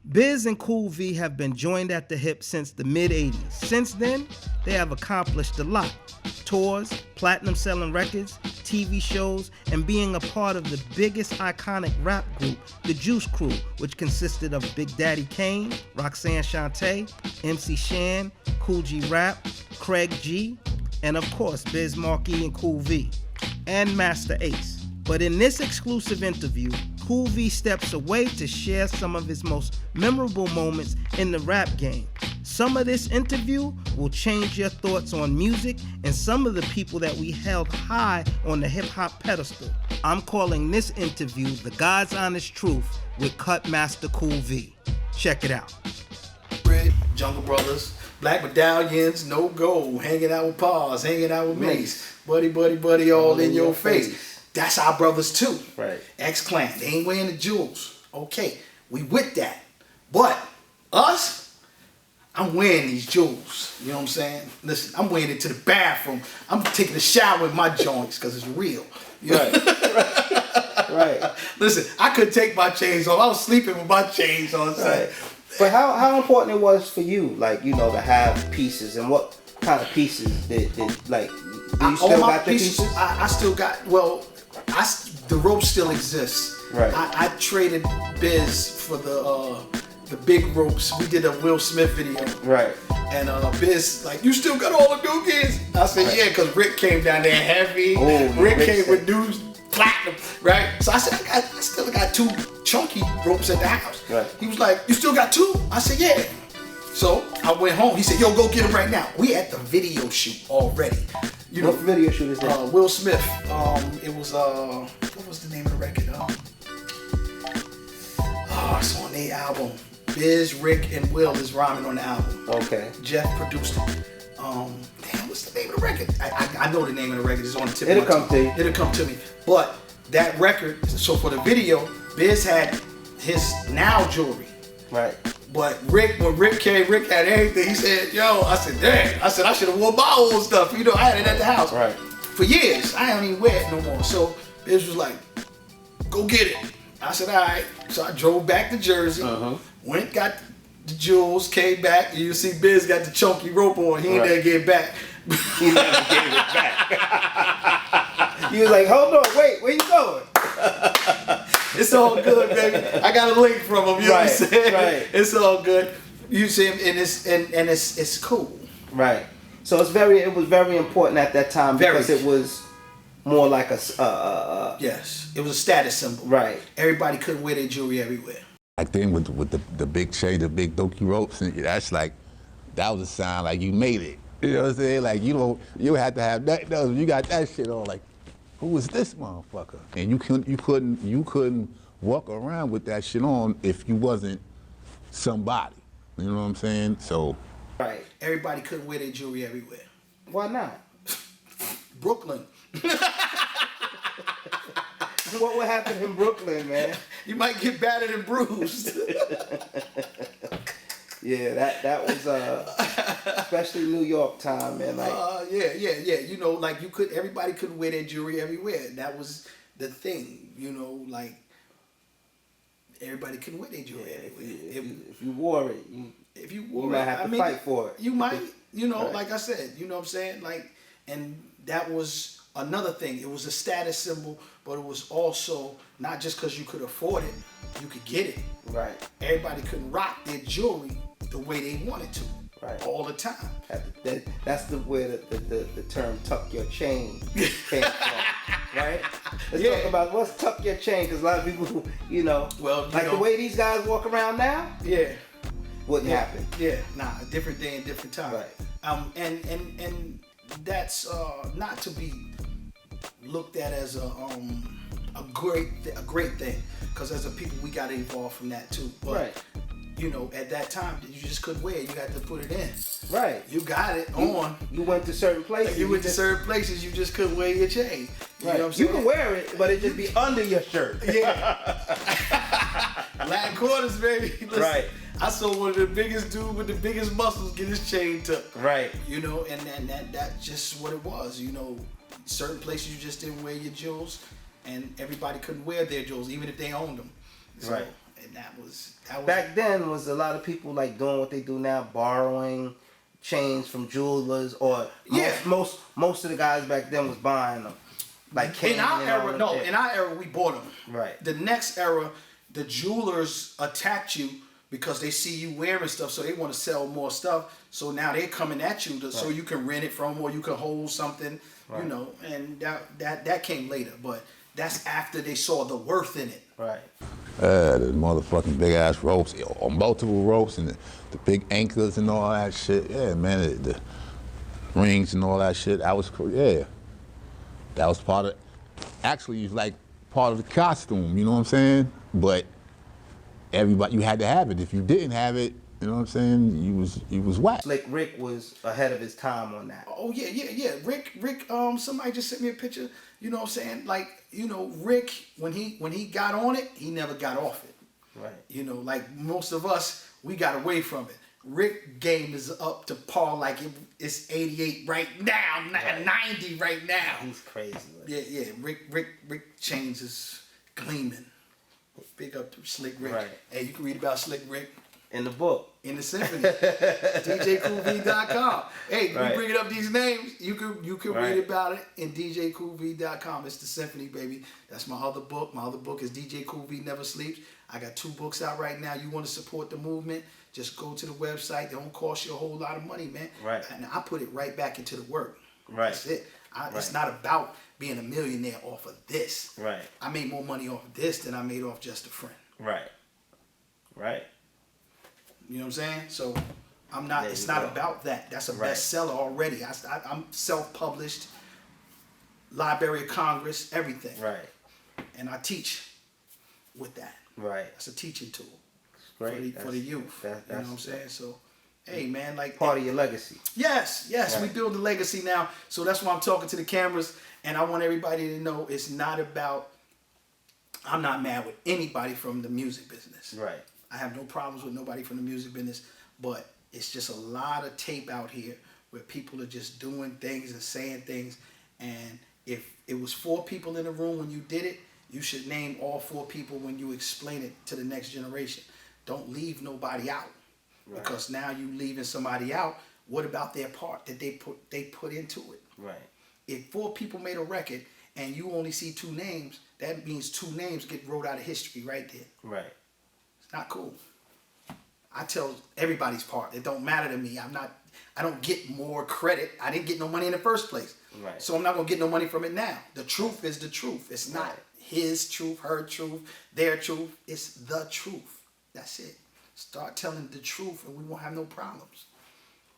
Biz and Cool V have been joined at the hip since the mid-'80s. Since then, they have accomplished a lot. Tours, platinum-selling records, TV shows, and being a part of the biggest iconic rap group, the Juice Crew, which consisted of Big Daddy Kane, Roxanne Shante, MC Shan, Cool G Rap, Craig G, and of course Biz Markie and Cool V, and Master Ace. But in this exclusive interview, Cool V steps away to share some of his most memorable moments in the rap game. Some of this interview will change your thoughts on music and some of the people that we held high on the hip-hop pedestal. I'm calling this interview The God's Honest Truth with Cut Master Cool V. Check it out. Jungle Brothers, Black Medallions, No Gold, hanging out with Paws, hanging out with Mace, buddy, all in your face. That's our brothers too. Right. X-Clan, they ain't wearing the jewels. Okay, we with that. But us, I'm wearing these jewels. You know what I'm saying? Listen, I'm wearing it to the bathroom. I'm taking a shower with my joints because it's real. You know? Right. Listen, I couldn't take my chains off. I was sleeping with my chains on. Right. But how important it was for you, like, you know, to have pieces, and what kind of pieces did like, do you still got the pieces? I still got, well, the rope still exists. Right. I traded Biz for the big ropes. We did a Will Smith video. Right. And Biz like, you still got all the dookies? I said, right. Yeah, because Rick came down there heavy. Rick came with new platinum, right? So I said, I still got 2 chunky ropes at the house. Right. He was like, you still got 2? I said, yeah. So I went home. He said, yo, go get them right now. We at the video shoot already. You what video shoot is that? Will Smith. It was what was the name of the record? It's on the album. Biz, Rick, and Will is rhyming on the album. Okay. Jeff produced it. Damn, what's the name of the record? I know the name of the record. It's on the tip of my tongue. It'll come to me. But that record, so for the video, Biz had his now jewelry. Right. But when Rick came, Rick had everything. He said, yo, I said, dang. I said, I should have worn my old stuff. You know, I had it at the house. Right. For years. I don't even wear it no more. So Biz was like, go get it. I said, all right. So I drove back to Jersey, went, got the jewels, came back, and you see Biz got the chunky rope on. He ain't never get it back. He never gave it back. He was like, hold on, wait, where you going? It's all good, baby. I got a link from him. You know what I'm saying? Right. It's all good. You see him, and it's cool. Right. So it was very important at that time because it was more like a yes, it was a status symbol. Right. Everybody couldn't wear their jewelry everywhere. Back then with the big chain, the big donkey ropes, and that's like, that was a sign like you made it. You know what I'm saying? Like you had to have that. No, you got that shit on. Like, who is this motherfucker? And you couldn't walk around with that shit on if you wasn't somebody. You know what I'm saying? So. Right. Everybody couldn't wear their jewelry everywhere. Why not? Brooklyn. What would happen in Brooklyn, man? You might get battered and bruised. Yeah, that was especially New York time, man. Like yeah. You know, like everybody couldn't wear their jewelry everywhere. That was the thing. You know, like everybody couldn't wear their jewelry everywhere. If you wore it, you might have to fight for it. You might, you know, right. Like I said, you know what I'm saying? Like, and that was another thing. It was a status symbol, but it was also not just because you could afford it, you could get it. Right. Everybody couldn't rock their jewelry the way they wanted to. Right. All the time. That's where the term "tuck your chain" came from, right? Let's talk about what's tuck your chain, because a lot of people, you know, the way these guys walk around now, wouldn't happen. Yeah, a different day and different time. Right. And that's not to be looked at as a great thing, because as a people we got to evolve from that too. But, right. You know, at that time, you just couldn't wear it. You had to put it in. Right. You got it on. You went to certain places. You went to certain places. You just couldn't wear your chain. You know what I'm saying? You can wear it, but it just be under your shirt. Yeah. Latin quarters, baby. Listen, right. I saw one of the biggest dude with the biggest muscles get his chain tucked. Right. You know, and that's just what it was. You know, certain places you just didn't wear your jewels, and everybody couldn't wear their jewels, even if they owned them. So, right. And that was back then was a lot of people like doing what they do now, borrowing chains from jewelers, or most of the guys back then was buying them. Like in our era, in our era we bought them. Right. The next era, the jewelers attacked you because they see you wearing stuff, so they want to sell more stuff. So now they're coming at you so you can rent it from, or you can hold something, you know. And that came later, but that's after they saw the worth in it. Right. The motherfucking big ass ropes, or multiple ropes, and the big anchors and all that shit. Yeah, man, the rings and all that shit. That was that was part of. Actually, it's like part of the costume. You know what I'm saying? But everybody, you had to have it. If you didn't have it, you know what I'm saying? You was whack. Slick Rick was ahead of his time on that. Oh yeah. Rick. Somebody just sent me a picture. You know what I'm saying? Like, you know, Rick, when he got on it, he never got off it. Right. You know, like most of us, we got away from it. Rick game is up to par, like it's 88 right now, 90 right now. He's crazy. Yeah. Rick Chains is gleaming. Big up to Slick Rick. Right. Hey, you can read about Slick Rick in the book. In the symphony. DJCoolV.com. Hey, we bringing up these names. You can read about it in DJCoolV.com. It's the symphony, baby. That's my other book. My other book is DJ Cool V Never Sleeps. I got 2 books out right now. You want to support the movement, just go to the website. They don't cost you a whole lot of money, man. Right. And I put it right back into the work. Right. That's it. It's not about being a millionaire off of this. Right. I made more money off of this than I made off Just a Friend. Right. Right. You know what I'm saying? So I'm not. It's not about that. That's a bestseller already. I'm self-published. Library of Congress, everything. Right. And I teach with that. Right. That's a teaching tool. Great. For the youth. You know what I'm saying? So, hey man, like part of your legacy. Yes. We build a legacy now. So that's why I'm talking to the cameras, and I want everybody to know it's not about. I'm not mad with anybody from the music business. Right. I have no problems with nobody from the music business, but it's just a lot of tape out here where people are just doing things and saying things. And if it was 4 people in the room when you did it, you should name all 4 people when you explain it to the next generation. Don't leave nobody out. Right. Because now you leaving somebody out. What about their part that they put into it? Right. If 4 people made a record and you only see 2 names, that means 2 names get wrote out of history right there. Right. Not cool. I tell everybody's part. It don't matter to me. I don't get more credit. I didn't get no money in the first place. Right. So I'm not gonna get no money from it now. The truth is the truth. It's not his truth, her truth, their truth. It's the truth. That's it. Start telling the truth and we won't have no problems.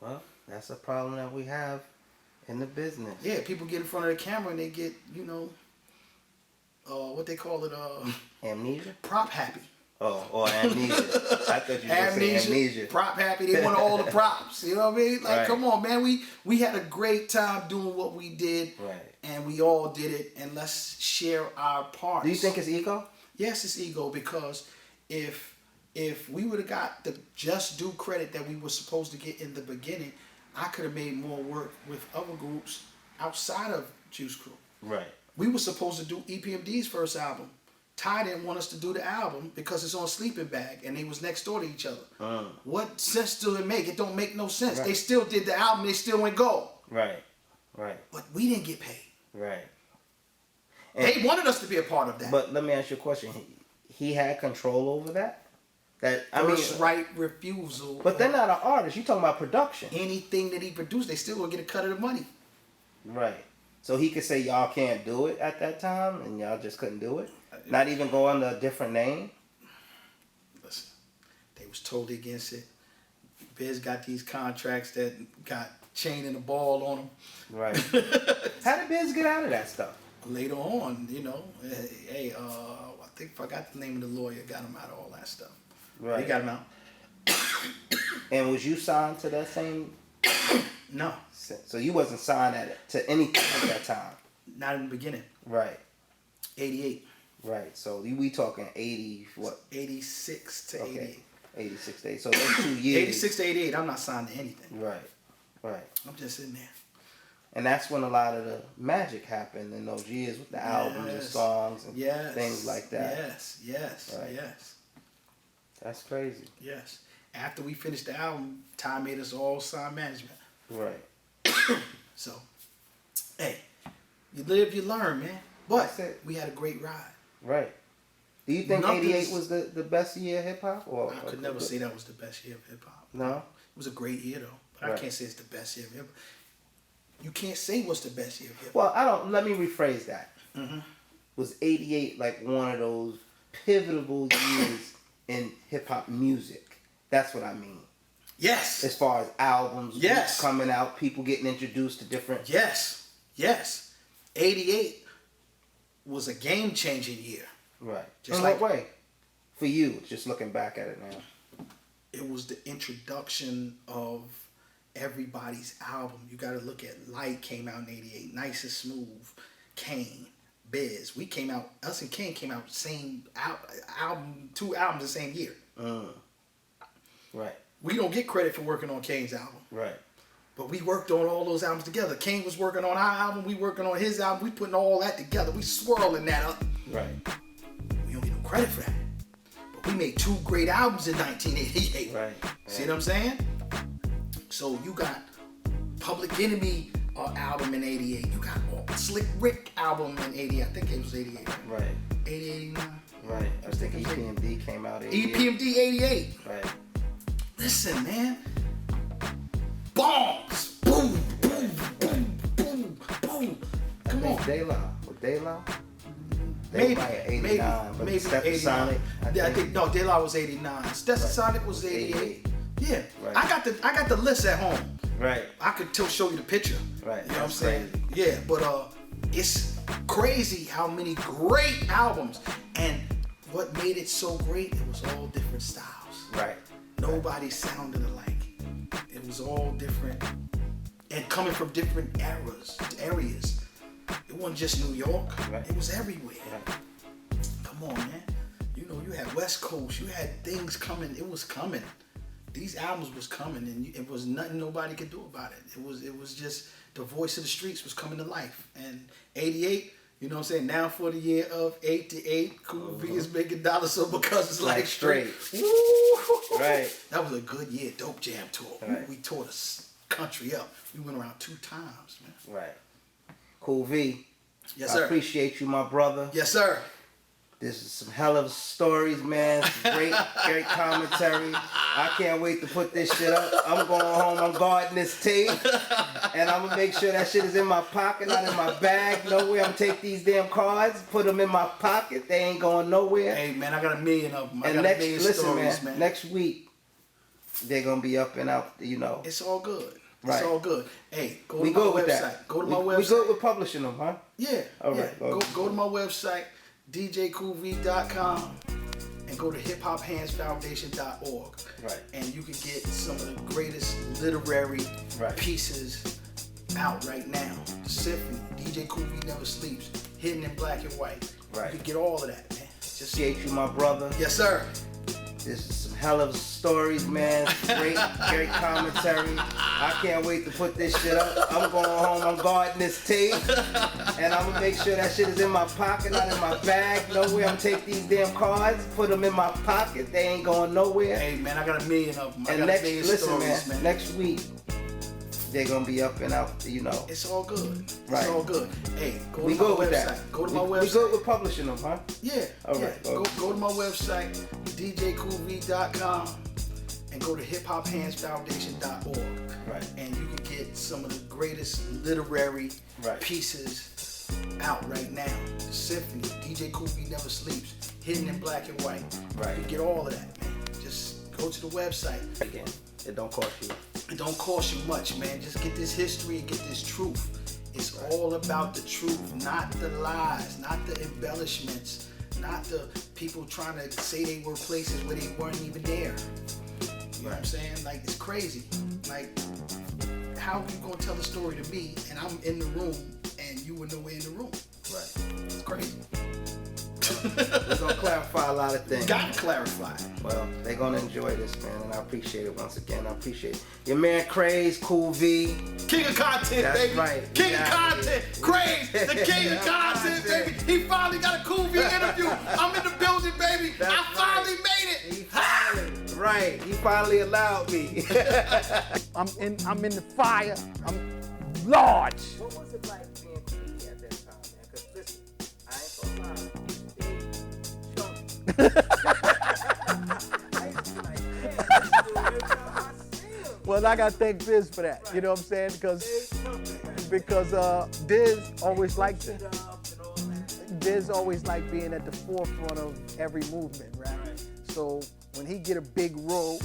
Well, that's a problem that we have in the business. Yeah, people get in front of the camera and they get, what they call it, amnesia? Prop happy. Oh, or amnesia. I thought you were going to say amnesia. Prop happy. They want all the props. You know what I mean? Like, come on, man. We had a great time doing what we did. Right. And we all did it. And let's share our parts. Do you think it's ego? Yes, it's ego, because if we would have got the just due credit that we were supposed to get in the beginning, I could have made more work with other groups outside of Juice Crew. Right. We were supposed to do EPMD's first album. Ty didn't want us to do the album because it's on Sleeping Bag and they was next door to each other. What sense do it make? It don't make no sense. Right. They still did the album. They still went gold. Right. But we didn't get paid. Right. And they wanted us to be a part of that. But let me ask you a question. He had control over that? First right refusal. But they're not an artist. You talking about production. Anything that he produced, they still gonna get a cut of the money. Right. So he could say y'all can't do it at that time and y'all just couldn't do it? Not even go under a different name? Listen, they was totally against it. Biz got these contracts that got chain and a ball on them. Right. How did Biz get out of that stuff? Later on, I think I forgot the name of the lawyer, got him out of all that stuff. Right. He got him out. And was you signed to that same? No. So you wasn't signed to anything at that time? Not in the beginning. Right. 88. Right. So we talking 80, what? 86 to 88. 86 to 88. So those 2 years. 86 to 88, I'm not signed to anything. Right. I'm just sitting there. And that's when a lot of the magic happened in those years with the albums and songs and things like that. Yes. That's crazy. Yes. After we finished the album, Ty made us all sign management. Right. So, hey, you live, you learn, man. But we had a great ride. Right. Do you think '88 was the best year of hip hop? I could never say that was the best year of hip hop. No. It was a great year though, but I can't say it's the best year of hip hop. You can't say what's the best year of hip hop. Well, I don't. Let me rephrase that. Mm-hmm. Was '88 like one of those pivotal years in hip hop music? That's what I mean. Yes. As far as albums, yes, coming out, people getting introduced to different. Yes. Yes. '88 was a game-changing year. Right. Just in like, what way? For you, just looking back at it now. It was the introduction of everybody's album. You got to look at Light came out in '88, Nice and Smooth, Kane, Biz. We came out, us and Kane came out same album, 2 albums the same year. Right. We don't get credit for working on Kane's album. Right. But we worked on all those albums together. Kane was working on our album, we working on his album, we putting all that together. We swirling that up. Right. We don't get no credit for that. But we made 2 great albums in 1988. Right. See what I'm saying? So you got Public Enemy album in '88. You got Slick Rick album in '88. I think it was '88. Right. 88, 89. Right. I was thinking EPMD came out '88. EPMD '88. Right. Listen, man. Bombs. Boom, boom, boom, boom, boom. Come on. De La. Was De La? Maybe, '89, but maybe Stetsasonic. I think no, De La was '89. Stetsasonic was '88. Yeah, right. I got the list at home. Right. I could show you the picture. Right. You know what I'm saying? Yeah, but it's crazy how many great albums, and what made it so great, it was all different styles. Right. Nobody sounded alike. It was all different, and coming from different areas. It wasn't just New York. Right. It was everywhere. Right. Come on, man. You know, you had West Coast. You had things coming. It was coming. These albums was coming, and it was nothing nobody could do about it. It was just the voice of the streets was coming to life. And '88, you know what I'm saying? Now for the year of '88, Cool V is making dollars, so because it's like straight. Woo! Right. That was a good year. Dope Jam tour. Right. We tore the country up. We went around 2 times, man. Right. Cool V. Yes, sir. I appreciate you, my brother. Yes, sir. This is some hell of stories, man. Some great commentary. I can't wait to put this shit up. I'm going home, I'm guarding this tape. And I'm gonna make sure that shit is in my pocket, not in my bag. Nowhere. I'm gonna take these damn cards, put them in my pocket. They ain't going nowhere. Hey, man, I got 1 million of them. I and got next, 1 million listen, stories, man. Next week, they're gonna be up and out, you know. It's all good. Right. It's all good. Hey, go to we my good with website. that. Go to my website. We good with publishing them, huh? Yeah. All right. Yeah. Go to my website, djcoolv.com, and go to hiphophandsfoundation.org. Right. And you can get some of the greatest literary pieces out right now. The Symphony, DJ Cool V Never Sleeps, Hidden in Black and White. Right. You can get all of that, man. Just appreciate you, my brother. Yes, sir. This is some hell of stories, man. Great commentary. I can't wait to put this shit up. I'm going home, I'm guarding this tape. And I'm gonna make sure that shit is in my pocket, not in my bag. Nowhere. I'm gonna take these damn cards, put them in my pocket. They ain't going nowhere. Hey, man, I got 1 million of them. And next week, they're gonna be up and out, you know. It's all good. Right. It's all good. Hey, go to we my good with website. that. Go to my website. We good with publishing them, huh? Yeah. All yeah. right. Go to my website, djcoolv.com, and go to hiphophandsfoundation.org. Right. And you can get some of the greatest literary pieces out right now. The Symphony, DJ Cool V Never Sleeps, Hidden in Black and White. Right. You can get all of that, man. Just go to the website. Again, it don't cost you. It don't cost you much, man. Just get this history and get this truth. It's all about the truth, not the lies, not the embellishments, not the people trying to say they were places where they weren't even there. You know what I'm saying? Like, it's crazy. Like, how you gonna tell a story to me and I'm in the room and you were nowhere in the room? Right. It's crazy. We're gonna clarify a lot of things. Gotta clarify. Well, they're gonna enjoy this, man, and I appreciate it once again. I appreciate it. Your man Kraze, Cool V. King of content, That's baby. right. King of content. Kraze, the king of content, baby. He finally got a Cool V interview. I'm in the building, baby. I finally made it. He finally Right, he finally allowed me. I'm in the fire. I'm large. What was it like being TV at that time, man? Because listen, I ain't gonna lie, big, chunky. I used to be like, damn, every time I see him. Well, I gotta thank Diz for that. You know what I'm saying? Because Diz always liked it. Diz always liked being at the forefront of every movement, right? So when he get a big role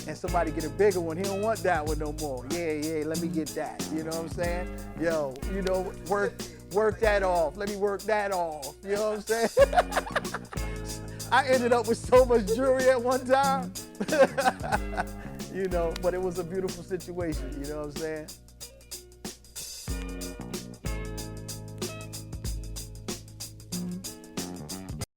and somebody get a bigger one, he don't want that one no more. Yeah, let me get that. You know what I'm saying? Yo, you know, work that off. Let me work that off. You know what I'm saying? I ended up with so much jewelry at one time. You know, but it was a beautiful situation. You know what I'm saying?